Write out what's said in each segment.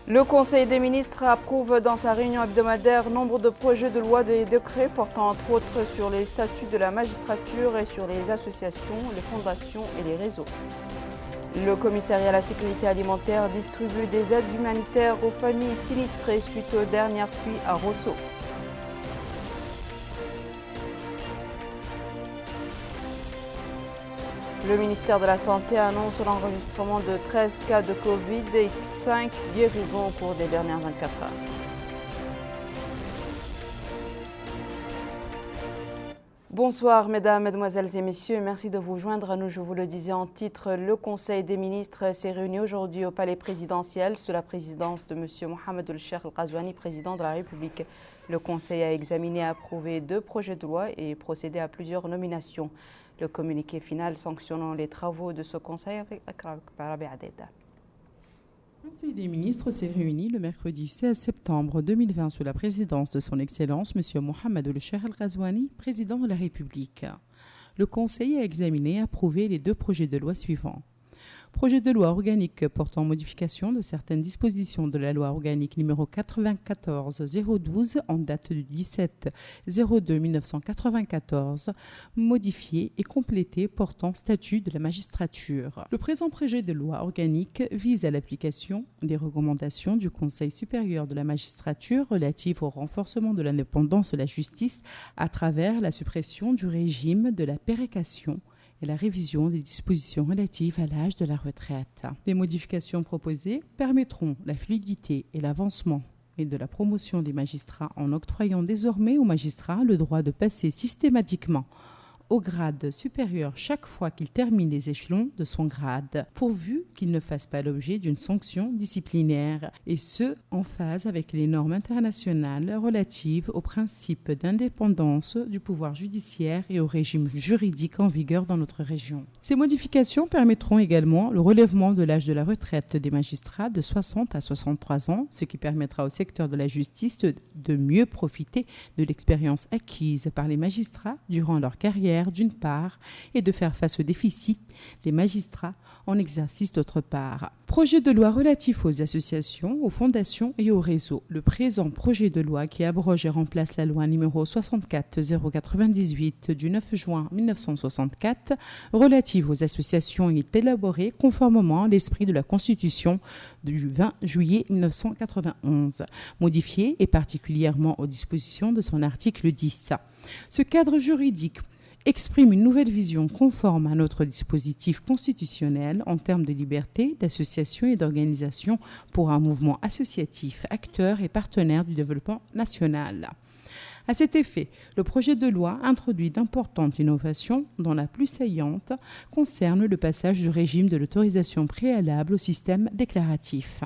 Le Conseil des ministres approuve dans sa réunion hebdomadaire nombre de projets de loi et décrets portant entre autres sur les statuts de la magistrature et sur les associations, les fondations et les réseaux. Le commissariat à la sécurité alimentaire distribue des aides humanitaires aux familles sinistrées suite aux dernières pluies à Rosso. Le ministère de la Santé annonce l'enregistrement de 13 cas de Covid et 5 guérisons au cours des dernières 24 heures. Bonsoir mesdames, mesdemoiselles et messieurs, merci de vous joindre à nous. Je vous le disais en titre, le Conseil des ministres s'est réuni aujourd'hui au palais présidentiel sous la présidence de M. Mohamed El-Cheikh El-Ghazouani, président de la République. Le Conseil a examiné et approuvé 2 projets de loi et procédé à plusieurs nominations. Le communiqué final sanctionnant les travaux de ce Conseil avec Rabia Adeda. Le Conseil des ministres s'est réuni le mercredi 16 septembre 2020 sous la présidence de son Excellence M. Mohamed El-Cheikh El-Ghazouani, président de la République. Le Conseil a examiné et approuvé les 2 projets de loi suivants. Projet de loi organique portant modification de certaines dispositions de la loi organique numéro 94-012 en date du 17-02-1994, modifié et complété portant statut de la magistrature. Le présent projet de loi organique vise à l'application des recommandations du Conseil supérieur de la magistrature relatives au renforcement de l'indépendance de la justice à travers la suppression du régime de la péréquation et la révision des dispositions relatives à l'âge de la retraite. Les modifications proposées permettront la fluidité et l'avancement et de la promotion des magistrats en octroyant désormais aux magistrats le droit de passer systématiquement au grade supérieur chaque fois qu'il termine les échelons de son grade, pourvu qu'il ne fasse pas l'objet d'une sanction disciplinaire, et ce, en phase avec les normes internationales relatives au principe d'indépendance du pouvoir judiciaire et au régime juridique en vigueur dans notre région. Ces modifications permettront également le relèvement de l'âge de la retraite des magistrats de 60 à 63 ans, ce qui permettra au secteur de la justice de mieux profiter de l'expérience acquise par les magistrats durant leur carrière d'une part, et de faire face au déficit des magistrats en exercice d'autre part. Projet de loi relatif aux associations, aux fondations et aux réseaux. Le présent projet de loi qui abroge et remplace la loi numéro 64-098 du 9 juin 1964 relative aux associations est élaboré conformément à l'esprit de la Constitution du 20 juillet 1991, modifié et particulièrement aux dispositions de son article 10. Ce cadre juridique exprime une nouvelle vision conforme à notre dispositif constitutionnel en termes de liberté, d'association et d'organisation pour un mouvement associatif, acteur et partenaire du développement national. À cet effet, le projet de loi introduit d'importantes innovations dont la plus saillante concerne le passage du régime de l'autorisation préalable au système déclaratif.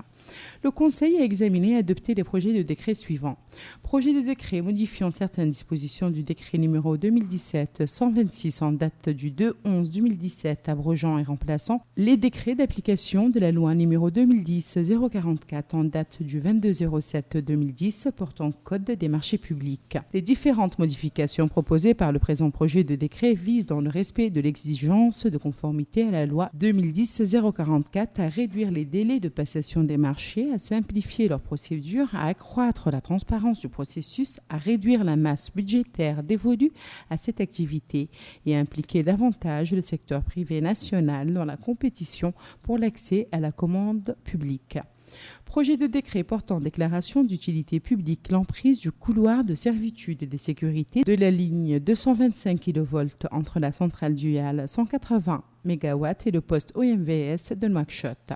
Le Conseil a examiné et adopté les projets de décret suivants. Projet de décret modifiant certaines dispositions du décret numéro 2017-126 en date du 2-11-2017 abrogeant et remplaçant les décrets d'application de la loi numéro 2010-044 en date du 22-07-2010 portant code des marchés publics. Les différentes modifications proposées par le présent projet de décret visent dans le respect de l'exigence de conformité à la loi 2010-044 à réduire les délais de passation des marchés, à simplifier leurs procédures, à accroître la transparence du processus, à réduire la masse budgétaire dévolue à cette activité et à impliquer davantage le secteur privé national dans la compétition pour l'accès à la commande publique. Projet de décret portant déclaration d'utilité publique l'emprise du couloir de servitude et de sécurité de la ligne 225 kV entre la centrale dual 180 MW et le poste OMVS de Nouakchott.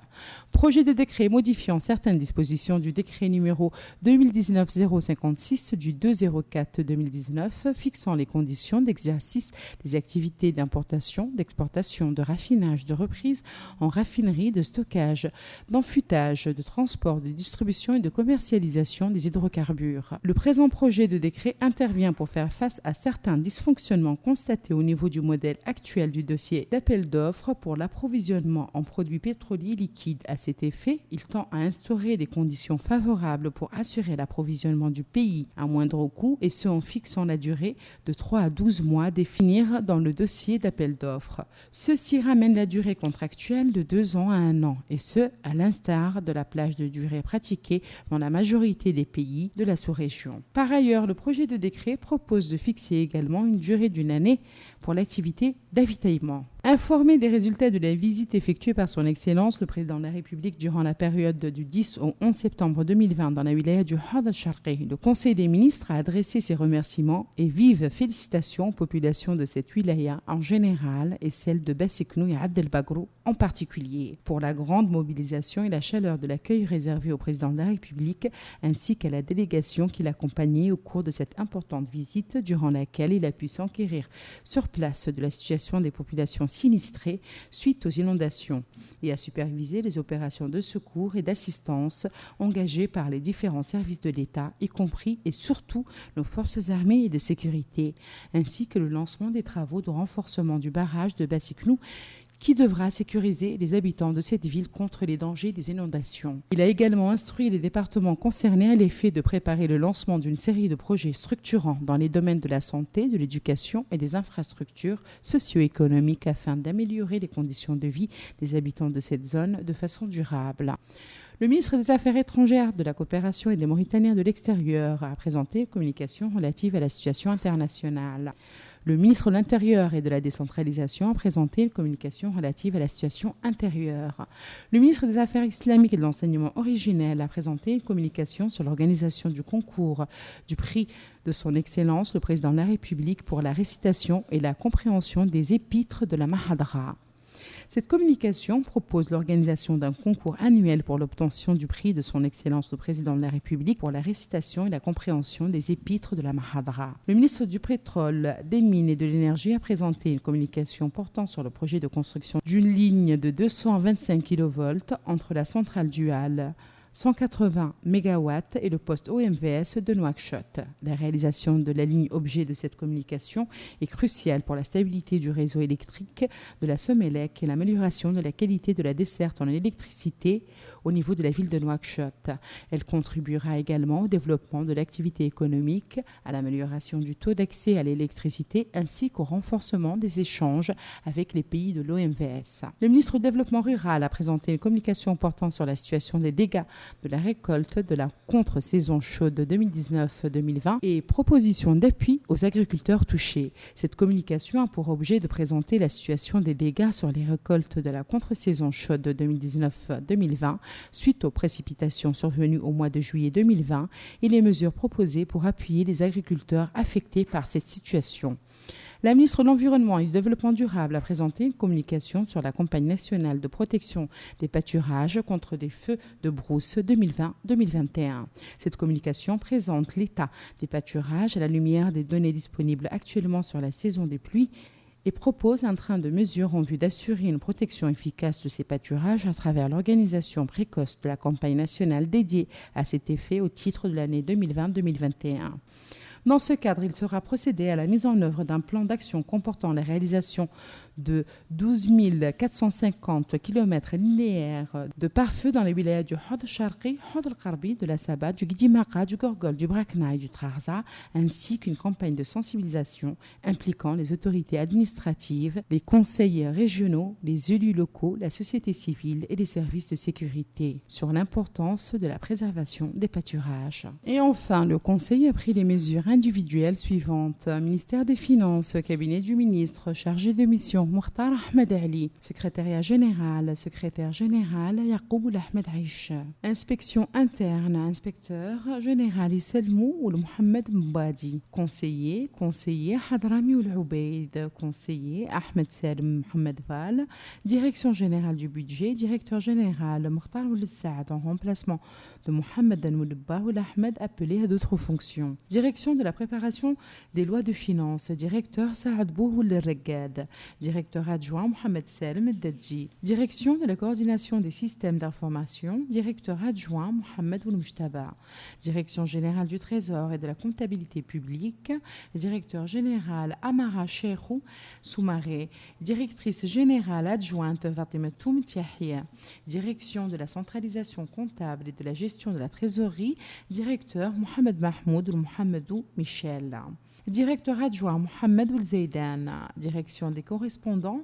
Projet de décret modifiant certaines dispositions du décret numéro 2019-056 du 2-04-2019 fixant les conditions d'exercice des activités d'importation, d'exportation, de raffinage, de reprise en raffinerie, de stockage, d'enfûtage, de transport, de distribution et de commercialisation des hydrocarbures. Le présent projet de décret intervient pour faire face à certains dysfonctionnements constatés au niveau du modèle actuel du dossier d'appel d'offres d'offres pour l'approvisionnement en produits pétroliers liquides. À cet effet, il tend à instaurer des conditions favorables pour assurer l'approvisionnement du pays à moindre coût et ce en fixant la durée de 3 à 12 mois à définir dans le dossier d'appel d'offres. Ceci ramène la durée contractuelle de 2 ans à 1 an et ce, à l'instar de la plage de durée pratiquée dans la majorité des pays de la sous-région. Par ailleurs, le projet de décret propose de fixer également une durée d'1 année pour l'activité d'avitaillement. Informé des résultats de la visite effectuée par son Excellence, le Président de la République durant la période du 10 au 11 septembre 2020 dans la wilaya du Had al-Sharqi, le Conseil des ministres a adressé ses remerciements et vives félicitations aux populations de cette wilaya en général et celle de Bassiknou et Abd el-Bagrou en particulier pour la grande mobilisation et la chaleur de l'accueil réservé au Président de la République ainsi qu'à la délégation qui l'accompagnait au cours de cette importante visite durant laquelle il a pu s'enquérir sur place de la situation des populations sinistrées suite aux inondations et à superviser les opérations de secours et d'assistance engagées par les différents services de l'État, y compris et surtout nos forces armées et de sécurité, ainsi que le lancement des travaux de renforcement du barrage de Bassiknou qui devra sécuriser les habitants de cette ville contre les dangers des inondations. Il a également instruit les départements concernés à l'effet de préparer le lancement d'une série de projets structurants dans les domaines de la santé, de l'éducation et des infrastructures socio-économiques afin d'améliorer les conditions de vie des habitants de cette zone de façon durable. Le ministre des Affaires étrangères, de la coopération et des Mauritaniens de l'extérieur a présenté une communication relative à la situation internationale. Le ministre de l'Intérieur et de la décentralisation a présenté une communication relative à la situation intérieure. Le ministre des Affaires islamiques et de l'enseignement originel a présenté une communication sur l'organisation du concours du prix de son Excellence, le Président de la République, pour la récitation et la compréhension des épîtres de la Mahadra. Cette communication propose l'organisation d'un concours annuel pour l'obtention du prix de son Excellence le Président de la République pour la récitation et la compréhension des épîtres de la Mahadra. Le ministre du Pétrole, des Mines et de l'Énergie a présenté une communication portant sur le projet de construction d'une ligne de 225 kV entre la centrale duale 180 MW et le poste OMVS de Nouakchott. La réalisation de la ligne objet de cette communication est cruciale pour la stabilité du réseau électrique de la Somélec et l'amélioration de la qualité de la desserte en électricité au niveau de la ville de Nouakchott. Elle contribuera également au développement de l'activité économique, à l'amélioration du taux d'accès à l'électricité ainsi qu'au renforcement des échanges avec les pays de l'OMVS. Le ministre du Développement rural a présenté une communication portant sur la situation des dégâts de la récolte de la contre-saison chaude 2019-2020 et propositions d'appui aux agriculteurs touchés. Cette communication a pour objet de présenter la situation des dégâts sur les récoltes de la contre-saison chaude 2019-2020 suite aux précipitations survenues au mois de juillet 2020 et les mesures proposées pour appuyer les agriculteurs affectés par cette situation. La ministre de l'Environnement et du Développement durable a présenté une communication sur la campagne nationale de protection des pâturages contre des feux de brousse 2020-2021. Cette communication présente l'état des pâturages à la lumière des données disponibles actuellement sur la saison des pluies et propose un train de mesures en vue d'assurer une protection efficace de ces pâturages à travers l'organisation précoce de la campagne nationale dédiée à cet effet au titre de l'année 2020-2021. Dans ce cadre, il sera procédé à la mise en œuvre d'un plan d'action comportant la réalisation de 12 450 km linéaires de pare-feu dans les wilayas du Had al-Sharqi, Had al-Qarbi, de la Saba, du Gdimaka, du Gorgol, du Brakna et du Trarza, ainsi qu'une campagne de sensibilisation impliquant les autorités administratives, les conseils régionaux, les élus locaux, la société civile et les services de sécurité sur l'importance de la préservation des pâturages. Et enfin, le Conseil a pris les mesures individuelles suivantes. Ministère des Finances, cabinet du ministre chargé de mission Mokhtar Ahmed Ali, secrétaire général Yacoub Ahmed Aish. Inspection interne, inspecteur général Isselmou ou Mohamed Mbadi. Conseiller Hadrami Oul Oubeid. Conseiller Ahmed Salim Mohamed Val. Direction générale du budget, directeur général Mokhtar Oul Saad en remplacement de Mohamed Moulba Oul Ahmed appelé à d'autres fonctions. Direction de la préparation des lois de finances, directeur Saad Bouhoul Reggad. directeur adjoint Mohamed Salem Dadji. Direction de la coordination des systèmes d'information, directeur adjoint Mohamed Oulmujtaba. Direction générale du Trésor et de la comptabilité publique, directeur général Amara Cheikhou Soumaré. Directrice générale adjointe Fatima Toumtiahia. Direction de la centralisation comptable et de la gestion de la trésorerie, directeur Mohamed Mahmoud ou Mohamedou Michel. Directeur adjoint Mohamed Oulzeidan. Direction des correspondants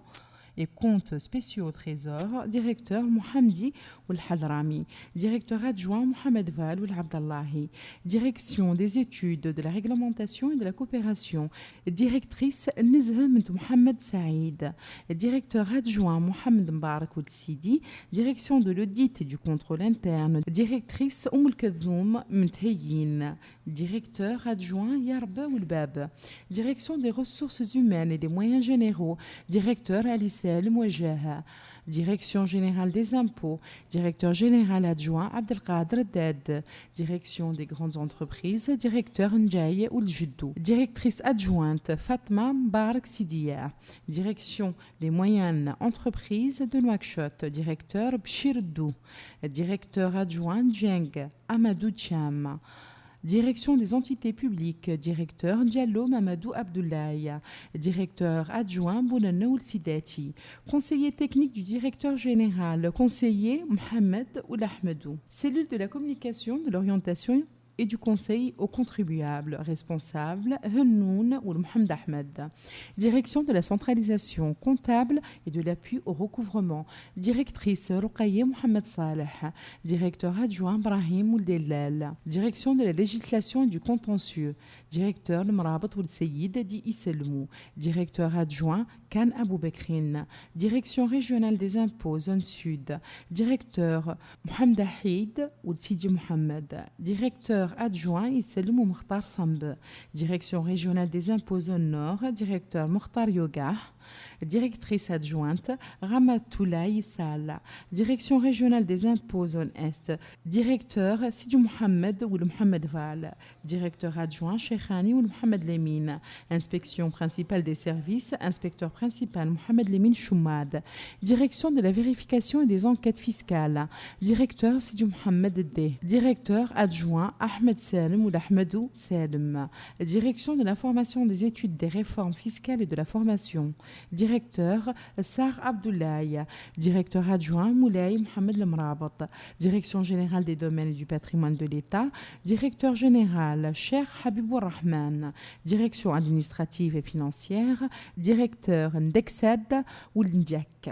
et comptes spéciaux au Trésor, directeur Mohamedi Oul-Hadrami, directeur adjoint Mohamed Val Oul-Abdallahi, direction des études, de la réglementation et de la coopération, directrice Nizham Mohamed Saïd, directeur adjoint Mohamed Mbarak Oul-Sidi, direction de l'audit et du contrôle interne, directrice Oumul Kadhoum Mthayin, directeur adjoint Yarba Oul-Bab, direction des ressources humaines et des moyens généraux, directeur Alice Mouajaha, direction générale des impôts, directeur général adjoint Abdelkader Ded, direction des grandes entreprises, directeur Njaye Ouljdou, directrice adjointe Fatma Mbarak Sidia, direction des moyennes entreprises de Nouakchott, directeur Bchirdou, directeur adjoint Djeng Amadou Tcham. Direction des entités publiques, directeur Diallo Mamadou Abdoulaye, directeur adjoint Bounane Oul-Sidati, conseiller technique du directeur général, conseiller Mohamed Oul-Ahmedou, cellule de la communication, de l'orientation et du conseil aux contribuables, responsable Hennoun ou Mohamed Ahmed. Direction de la centralisation comptable et de l'appui au recouvrement, directrice Ruqaye Mohamed Saleh, directeur adjoint Brahim Ouldelal. Direction de la législation et du contentieux, directeur le Marabat Oul Seyid Di Isselmou, directeur adjoint Kan Abou Bekrin, direction régionale des impôts zone sud, directeur Mohamed Ahid Oul Sidi Mohamed, directeur adjoint Isselmou Mokhtar Samb, direction régionale des impôts zone nord, directeur Mokhtar Yoga, directrice adjointe Ramatoulaye Sala, direction régionale des impôts zone est, directeur Sidi Mohamed ou Mohamed Val, directeur adjoint Cheikhani ou Mohamed Lemine, inspection principale des services, inspecteur principal Mohamed Lemine Choumad, direction de la vérification et des enquêtes fiscales, directeur Sidi Mohamed D, directeur adjoint Ahmed Salem ou Ahmedou Salem, direction de l'information des études des réformes fiscales et de la formation, directeur Sar Abdoulaye, directeur adjoint Moulay Mohamed Lemrabat, direction générale des domaines et du patrimoine de l'État, directeur général Cheikh Habibur Rahman, direction administrative et financière, directeur Ndexed ou Ndjak.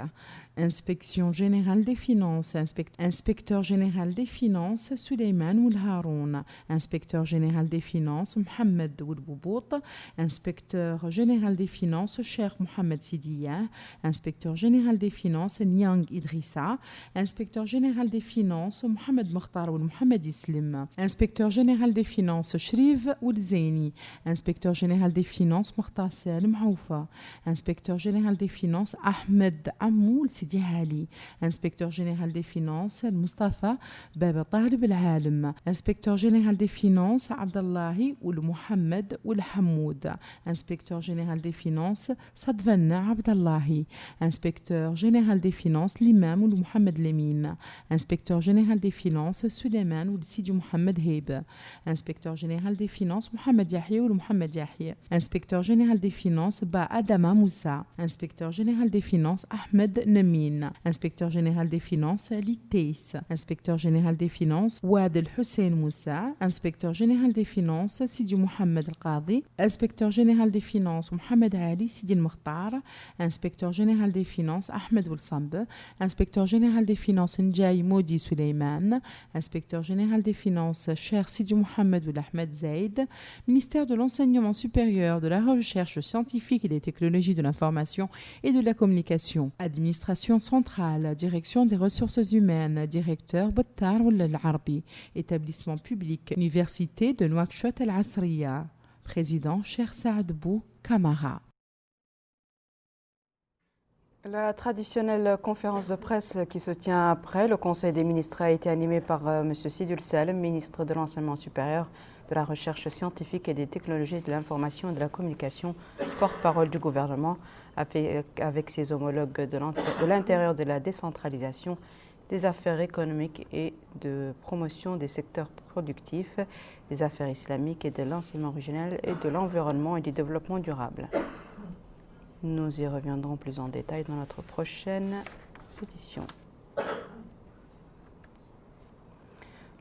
Inspection générale des finances, inspecteur général des finances Suleyman Oul Haroun, inspecteur général des finances Mohamed Oul Boubout, inspecteur général des finances Cheikh Mohamed Sidiya, inspecteur général des finances Niang Idrissa, inspecteur général des finances Mohamed Mokhtar Oul Mohamed Islim, inspecteur général des finances Shrif Oul Zaini, inspecteur général des finances Mokhtar Salem Aoufa, inspecteur général des finances Ahmed Amoul Sidi Ali, inspecteur général des finances Mustafa Baba Talib El-Alim, inspecteur général des finances Abdallahi Oul Mohamed Oul Hamoud, inspecteur général des finances Sadvanna Abdallahi, inspecteur général des finances l'imam Oul Mohamed Lemine, inspecteur général des finances Suleiman Oul Sidi Mohamed Heb, inspecteur général des finances Mohamed Yahya Oul Mohamed Yahya, inspecteur général des finances Ba Adama Moussa, inspecteur général des finances Ahmed Nami, inspecteur général des finances Ali Teis, inspecteur général des finances Ouad El Hussein Moussa, inspecteur général des finances Sidi Mohamed El Qadi, inspecteur général des finances Mohamed Ali Sidi El Mokhtar, inspecteur général des finances Ahmed Oul Samb, inspecteur général des finances Ndjaye Modi Suleiman, inspecteur général des finances Cheikh Sidi Mohamed Oul Ahmed Zaid, ministère de l'enseignement supérieur, de la recherche scientifique et des technologies de l'information et de la communication, administration centrale, direction des ressources humaines, directeur Bottar Oul Al-Arbi, établissement public, université de Nouakchott Al-Asriya, président Cheikh Saad Bou Kamara. La traditionnelle conférence de presse qui se tient après le Conseil des ministres a été animée par M. Sidul Salem, ministre de l'Enseignement supérieur, de la Recherche scientifique et des technologies de l'information et de la communication, porte-parole du gouvernement. avec ses homologues de l'intérieur de la décentralisation, des affaires économiques et de promotion des secteurs productifs, des affaires islamiques et de l'enseignement originel et de l'environnement et du développement durable. Nous y reviendrons plus en détail dans notre prochaine édition.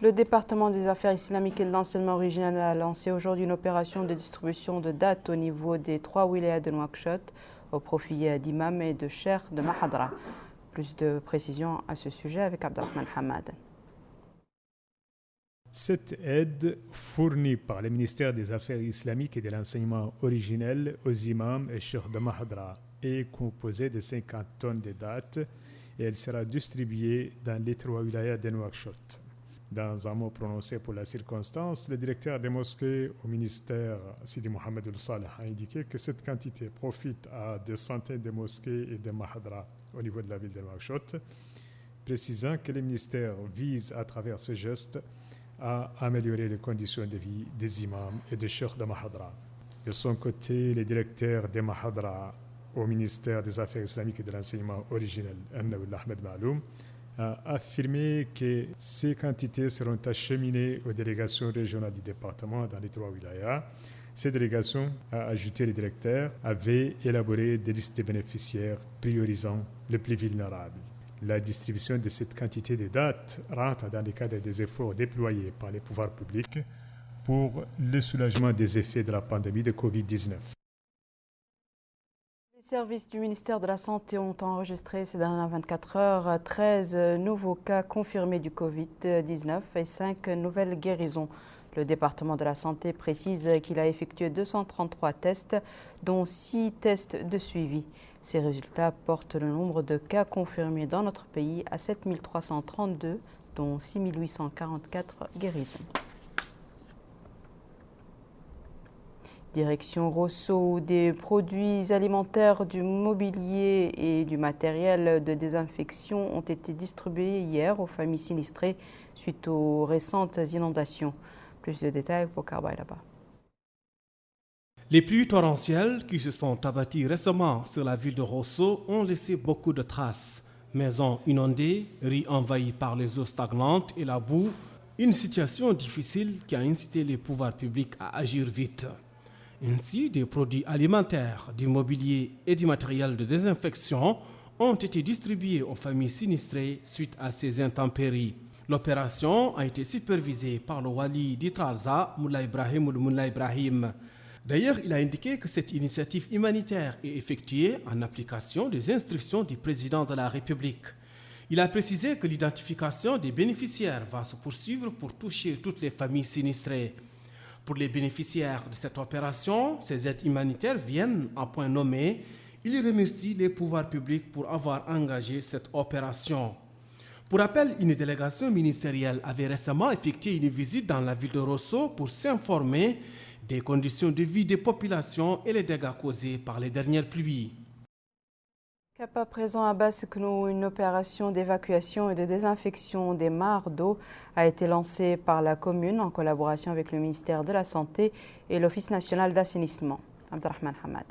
Le département des affaires islamiques et de l'enseignement originel a lancé aujourd'hui une opération de distribution de dates au niveau des 3 wilayas de Nouakchott au profit d'imams et de cheikhs de Mahadra. Plus de précisions à ce sujet avec Abdelrahman Hamad. Cette aide, fournie par le ministère des Affaires islamiques et de l'enseignement originel aux imams et cheikhs de Mahadra, est composée de 50 tonnes de dates et elle sera distribuée dans les 3 wilayas de Nouakchott. Dans un mot prononcé pour la circonstance, le directeur des mosquées au ministère, Sidi Mohamed El Saleh, a indiqué que cette quantité profite à des centaines de mosquées et de Mahadra au niveau de la ville de Nouakchott, précisant que le ministère vise à travers ce geste à améliorer les conditions de vie des imams et des cheikhs de Mahadra. De son côté, le directeur de Mahadra au ministère des Affaires islamiques et de l'enseignement originel, Annaoul Ahmed Maloum, a affirmé que ces quantités seront acheminées aux délégations régionales du département dans les 3 wilayas. Ces délégations, a ajouté le directeur, avaient élaboré des listes de bénéficiaires priorisant les plus vulnérables. La distribution de cette quantité de dates rentre dans le cadre des efforts déployés par les pouvoirs publics pour le soulagement des effets de la pandémie de Covid-19. Les services du ministère de la Santé ont enregistré ces dernières 24 heures 13 nouveaux cas confirmés du Covid-19 et 5 nouvelles guérisons. Le département de la Santé précise qu'il a effectué 233 tests, dont 6 tests de suivi. Ces résultats portent le nombre de cas confirmés dans notre pays à 7 332, dont 6 844 guérisons. Direction Rosso, où des produits alimentaires, du mobilier et du matériel de désinfection ont été distribués hier aux familles sinistrées suite aux récentes inondations. Plus de détails pour Karbaï là-bas. Les pluies torrentielles qui se sont abattues récemment sur la ville de Rosso ont laissé beaucoup de traces. Maisons inondées, rues envahies par les eaux stagnantes et la boue, une situation difficile qui a incité les pouvoirs publics à agir vite. Ainsi, des produits alimentaires, du mobilier et du matériel de désinfection ont été distribués aux familles sinistrées suite à ces intempéries. L'opération a été supervisée par le wali d'Itrarza, Moula Ibrahim ou Moula Ibrahim. D'ailleurs, il a indiqué que cette initiative humanitaire est effectuée en application des instructions du président de la République. Il a précisé que l'identification des bénéficiaires va se poursuivre pour toucher toutes les familles sinistrées. Pour les bénéficiaires de cette opération, ces aides humanitaires viennent à point nommé. Il remercie les pouvoirs publics pour avoir engagé cette opération. Pour rappel, une délégation ministérielle avait récemment effectué une visite dans la ville de Rosso pour s'informer des conditions de vie des populations et les dégâts causés par les dernières pluies. Cap à présent à Basseknou, une opération d'évacuation et de désinfection des mares d'eau a été lancée par la commune en collaboration avec le ministère de la Santé et l'Office national d'assainissement. Abdelrahman Hamad.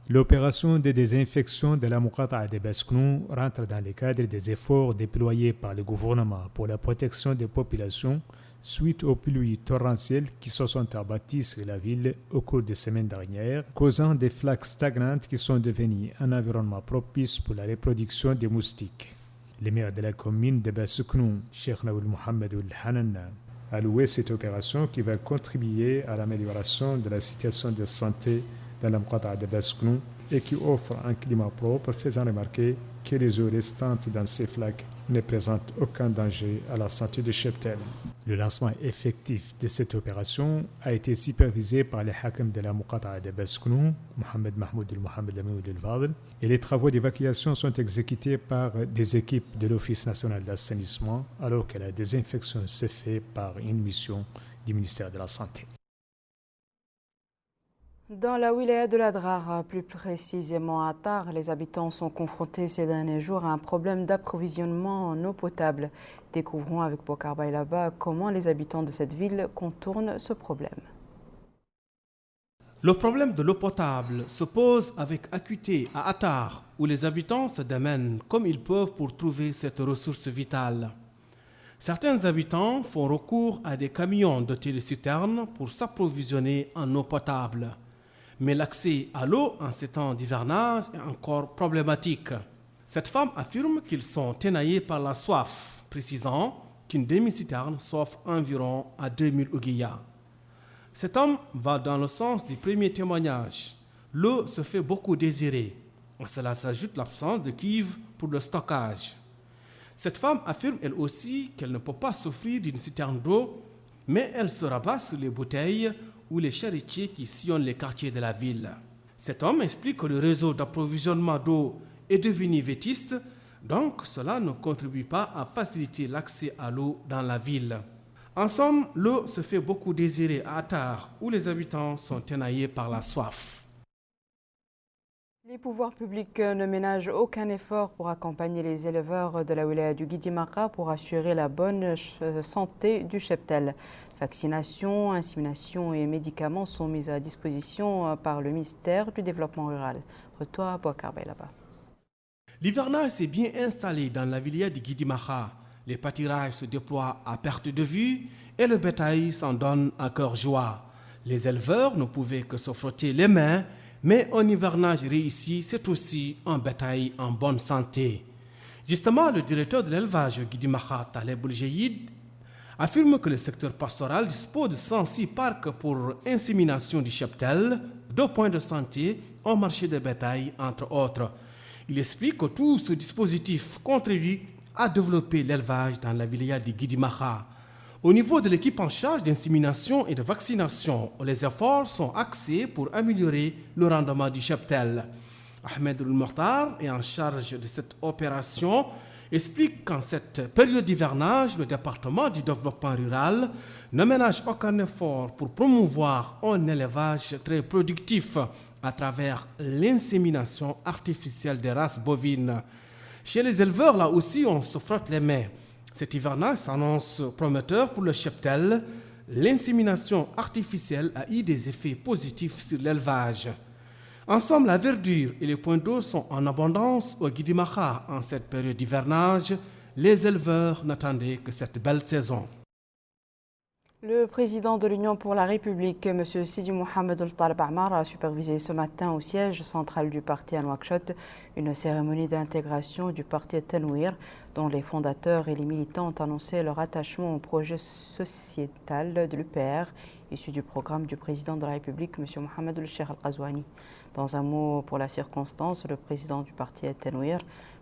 L'opération de désinfection de la Muqata'a de Basseknou rentre dans le cadre des efforts déployés par le gouvernement pour la protection des populations suite aux pluies torrentielles qui se sont abattues sur la ville au cours des semaines dernières, causant des flaques stagnantes qui sont devenues un environnement propice pour la reproduction des moustiques. Le maire de la commune de Basseknou, Cheikh Naoul Mohamed El-Hanan, a loué cette opération qui va contribuer à l'amélioration de la situation de santé dans la Muqata'a de Basseknou et qui offre un climat propre, faisant remarquer que les eaux restantes dans ces flaques ne présentent aucun danger à la santé des cheptels. Le lancement effectif de cette opération a été supervisé par le Hakim de la Muqata'a de Basseknou, Mohamed Mahmoud El-Mohamed Amoud El-Fadel, et les travaux d'évacuation sont exécutés par des équipes de l'Office national d'assainissement, alors que la désinfection se fait par une mission du ministère de la Santé. Dans la wilaya de l'Adrar, plus précisément à Tar, les habitants sont confrontés ces derniers jours à un problème d'approvisionnement en eau potable. Découvrons avec Bokar Baylaba comment les habitants de cette ville contournent ce problème. Le problème de l'eau potable se pose avec acuité à Attar, où les habitants se démènent comme ils peuvent pour trouver cette ressource vitale. Certains habitants font recours à des camions dotés de citernes pour s'approvisionner en eau potable. Mais l'accès à l'eau en ces temps d'hivernage est encore problématique. Cette femme affirme qu'ils sont énaillés par la soif, précisant qu'une demi-citerne s'offre environ à 2000 ouguiyas. Cet homme va dans le sens du premier témoignage. L'eau se fait beaucoup désirer. À cela s'ajoute l'absence de cuves pour le stockage. Cette femme affirme elle aussi qu'elle ne peut pas s'offrir d'une citerne d'eau, mais elle se rabat sur les bouteilles ou les charretiers qui sillonnent les quartiers de la ville. Cet homme explique que le réseau d'approvisionnement d'eau est devenu vétuste, donc cela ne contribue pas à faciliter l'accès à l'eau dans la ville. En somme, l'eau se fait beaucoup désirer à Attar, où les habitants sont énaillés par la soif. Les pouvoirs publics ne ménagent aucun effort pour accompagner les éleveurs de la wilaya du Guidi Maka pour assurer la bonne santé du cheptel. Vaccination, insémination et médicaments sont mis à disposition par le ministère du Développement rural. Retour à Bouakar là-bas. L'hivernage s'est bien installé dans la wilaya du Guidi Maka. Les pâturages se déploient à perte de vue et le bétail s'en donne à cœur joie. Les éleveurs ne pouvaient que se frotter les mains, mais un hivernage réussi, c'est aussi un bétail en bonne santé. Justement, le directeur de l'élevage Guidi Maka, Taleb Bouljeïd, affirme que le secteur pastoral dispose de 106 parcs pour insémination du cheptel, 2 points de santé, un marché de bétail, entre autres. Il explique que tout ce dispositif contribue à développer l'élevage dans la wilaya de Guidi Maka. Au niveau de l'équipe en charge d'insémination et de vaccination, les efforts sont axés pour améliorer le rendement du cheptel. Ahmed El-Mortar est en charge de cette opération, explique qu'en cette période d'hivernage, le département du développement rural ne ménage aucun effort pour promouvoir un élevage très productif à travers l'insémination artificielle des races bovines. Chez les éleveurs, là aussi, on se frotte les mains. Cet hivernage s'annonce prometteur pour le cheptel. L'insémination artificielle a eu des effets positifs sur l'élevage. En somme, la verdure et les points d'eau sont en abondance au Guidi Maka en cette période d'hivernage. Les éleveurs n'attendaient que cette belle saison. Le président de l'Union pour la République, M. Sidi Mohamed El-Taleb Ahmar, a supervisé ce matin au siège central du parti à Nouakchott une cérémonie d'intégration du parti Tanouir, dont les fondateurs et les militants ont annoncé leur attachement au projet sociétal de l'UPR, issu du programme du président de la République, M. Mohamed El-Cheikh Al-Ghazouani. Dans un mot pour la circonstance, le président du parti Tanouir,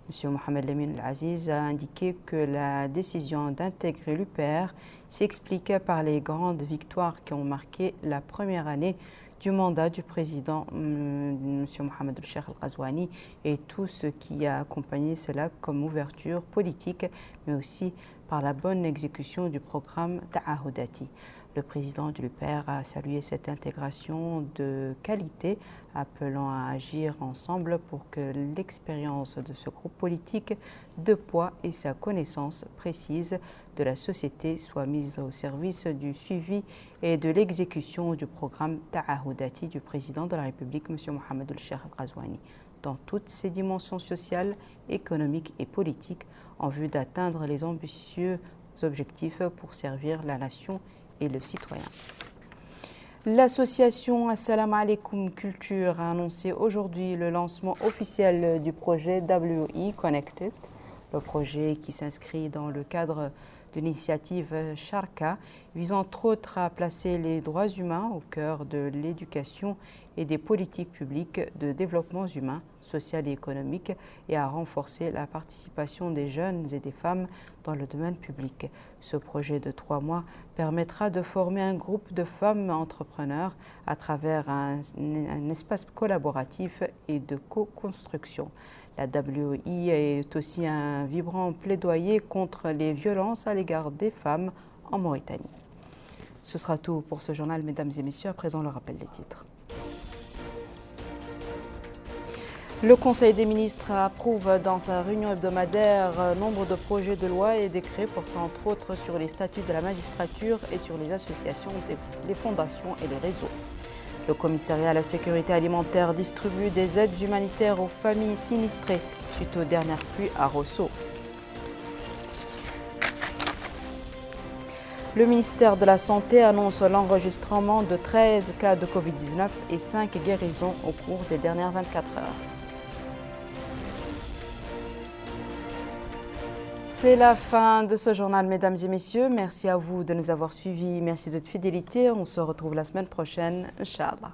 M. Mohamed Lamine Al-Aziz, a indiqué que la décision d'intégrer l'UPR s'explique par les grandes victoires qui ont marqué la première année du mandat du président M. Mohamed El-Cheikh Al-Ghazouani et tout ce qui a accompagné cela comme ouverture politique, mais aussi par la bonne exécution du programme Ta'ahoudati. Le président de l'UPR a salué cette intégration de qualité, appelant à agir ensemble pour que l'expérience de ce groupe politique de poids et sa connaissance précise de la société soient mises au service du suivi et de l'exécution du programme Ta'ahoudati du président de la République, M. Mohamed El-Cheikh Al-Ghazouani, dans toutes ses dimensions sociales, économiques et politiques, en vue d'atteindre les ambitieux objectifs pour servir la nation et le citoyen. L'association Assalamu Alaikum Culture a annoncé aujourd'hui le lancement officiel du projet WE Connected, le projet qui s'inscrit dans le cadre de l'initiative Sharka, visant entre autres à placer les droits humains au cœur de l'éducation et des politiques publiques de développement humain, social et économique, et à renforcer la participation des jeunes et des femmes dans le domaine public. Ce projet de 3 mois permettra de former un groupe de femmes entrepreneurs à travers un espace collaboratif et de co-construction. La WI est aussi un vibrant plaidoyer contre les violences à l'égard des femmes en Mauritanie. Ce sera tout pour ce journal, mesdames et messieurs. À présent, le rappel des titres. Le Conseil des ministres approuve dans sa réunion hebdomadaire nombre de projets de loi et décrets portant entre autres sur les statuts de la magistrature et sur les associations, les fondations et les réseaux. Le commissariat à la sécurité alimentaire distribue des aides humanitaires aux familles sinistrées suite aux dernières pluies à Rosso. Le ministère de la Santé annonce l'enregistrement de 13 cas de Covid-19 et 5 guérisons au cours des dernières 24 heures. C'est la fin de ce journal, mesdames et messieurs. Merci à vous de nous avoir suivis. Merci de votre fidélité. On se retrouve la semaine prochaine, Inch'Allah.